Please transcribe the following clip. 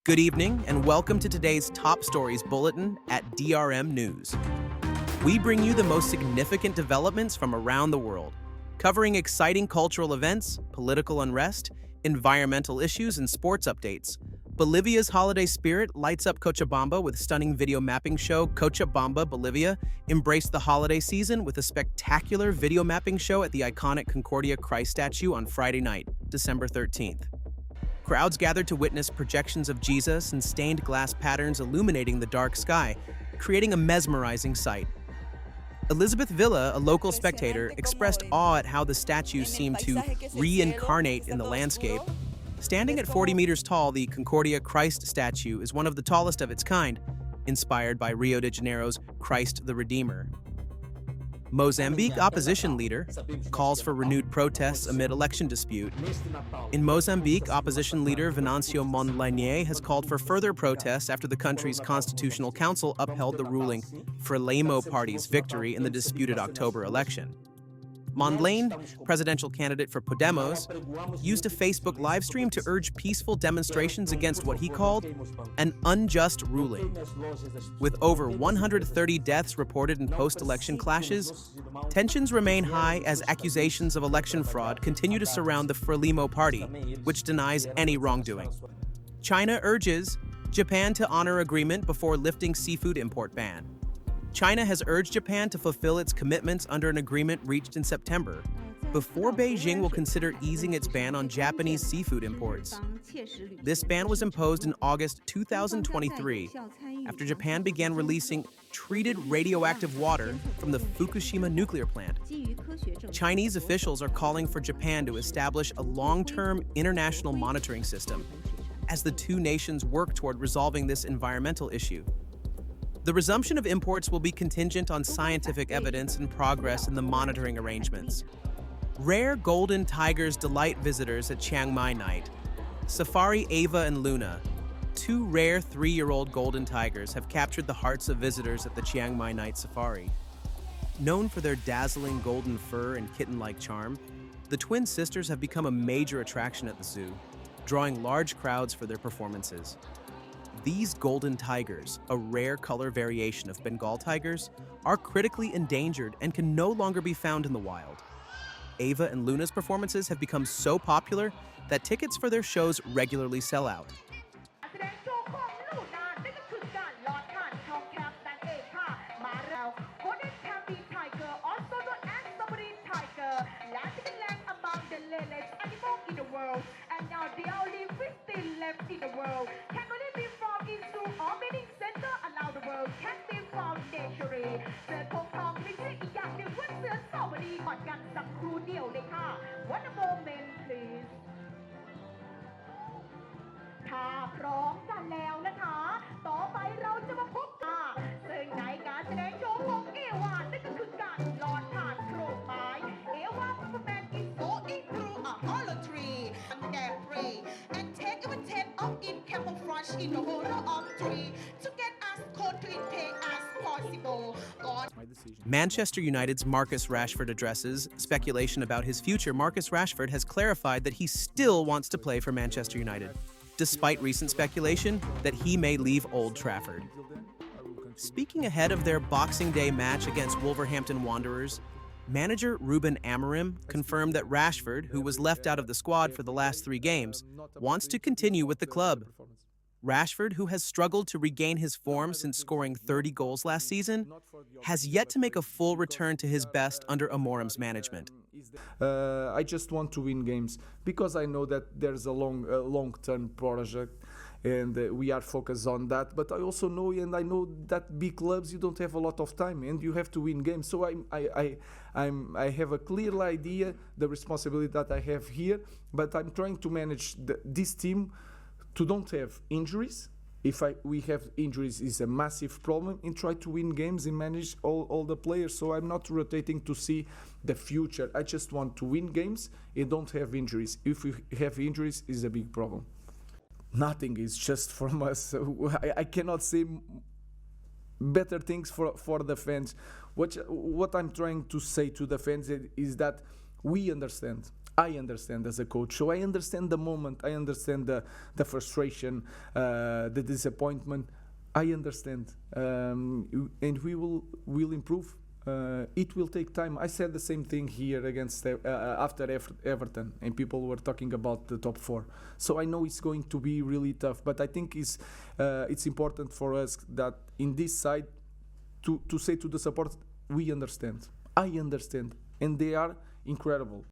Good evening, and welcome to today's Top Stories Bulletin at DRM News. We bring you the most significant developments from around the world, covering exciting cultural events, political unrest, environmental issues, and sports updates. Bolivia's holiday spirit lights up Cochabamba with stunning video mapping show Cochabamba, Bolivia, embraced the holiday season with a spectacular video mapping show at the iconic Concordia Christ statue on Friday night, December 13th. Crowds gathered to witness projections of Jesus and stained glass patterns illuminating the dark sky, creating a mesmerizing sight. Elizabeth Villa, a local spectator, expressed awe at how the statue seemed to reincarnate in the landscape. Standing at 40 meters tall, the Concordia Christ statue is one of the tallest of its kind, inspired by Rio de Janeiro's Christ the Redeemer. Mozambique opposition leader calls for renewed protests amid election dispute. In Mozambique, opposition leader Venancio Mondlane has called for further protests after the country's constitutional council upheld the ruling Frelimo party's victory in the disputed October election. Mondlane, presidential candidate for Podemos, used a Facebook livestream to urge peaceful demonstrations against what he called an unjust ruling. With over 130 deaths reported in post-election clashes, tensions remain high as accusations of election fraud continue to surround the Frelimo party, which denies any wrongdoing. China urges Japan to honor agreement before lifting seafood import ban. China has urged Japan to fulfill its commitments under an agreement reached in September, before Beijing will consider easing its ban on Japanese seafood imports. This ban was imposed in August 2023, after Japan began releasing treated radioactive water from the Fukushima nuclear plant. Chinese officials are calling for Japan to establish a long-term international monitoring system as the two nations work toward resolving this environmental issue. The resumption of imports will be contingent on scientific evidence and progress in the monitoring arrangements. Rare golden tigers delight visitors at Chiang Mai Night. Safari Ava and Luna, two rare 3-year-old golden tigers, have captured the hearts of visitors at the Chiang Mai Night Safari. Known for their dazzling golden fur and kitten-like charm, the twin sisters have become a major attraction at the zoo, drawing large crowds for their performances. These golden tigers, a rare color variation of Bengal tigers, are critically endangered and can no longer be found in the wild. Ava and Luna's performances have become so popular that tickets for their shows regularly sell out. One moment, please. ถ้าพร้อมกันแล้วนะคะต่อไปเราจะมาพบกันซึ่งในการแสดงโชว์ของเอวานั่นก็คือการลอดผ่านโครงไม้เอวา performance is going through a hollow tree and they're free and take even 10 of it camouflage in the hollow of tree to get as close to it as possible. Manchester United's Marcus Rashford addresses speculation about his future. Marcus Rashford has clarified that he still wants to play for Manchester United, despite recent speculation that he may leave Old Trafford. Speaking ahead of their Boxing Day match against Wolverhampton Wanderers, manager Ruben Amorim confirmed that Rashford, who was left out of the squad for the last 3 games, wants to continue with the club. Rashford, who has struggled to regain his form since scoring 30 goals last season, has yet to make a full return to his best under Amorim's management. I just want to win games because I know that there's a long-term project and we are focused on that. But I also know, and I know that big clubs, you don't have a lot of time and you have to win games. So I have a clear idea, the responsibility that I have here, but I'm trying to manage this team to don't have injuries. If we have injuries is a massive problem, and try to win games and manage all the players. So I'm not rotating to see the future. I just want to win games and don't have injuries. If we have injuries, is a big problem. Nothing is just from us. I cannot say better things for the fans. What I'm trying to say to the fans is that we understand. I understand as a coach, so I understand the moment, I understand the frustration, the disappointment. I understand, and will improve. It will take time. I said the same thing here against after Everton, and people were talking about the top four. So I know it's going to be really tough, but I think it's important for us that in this side to say to the support, we understand. I understand, and they are incredible.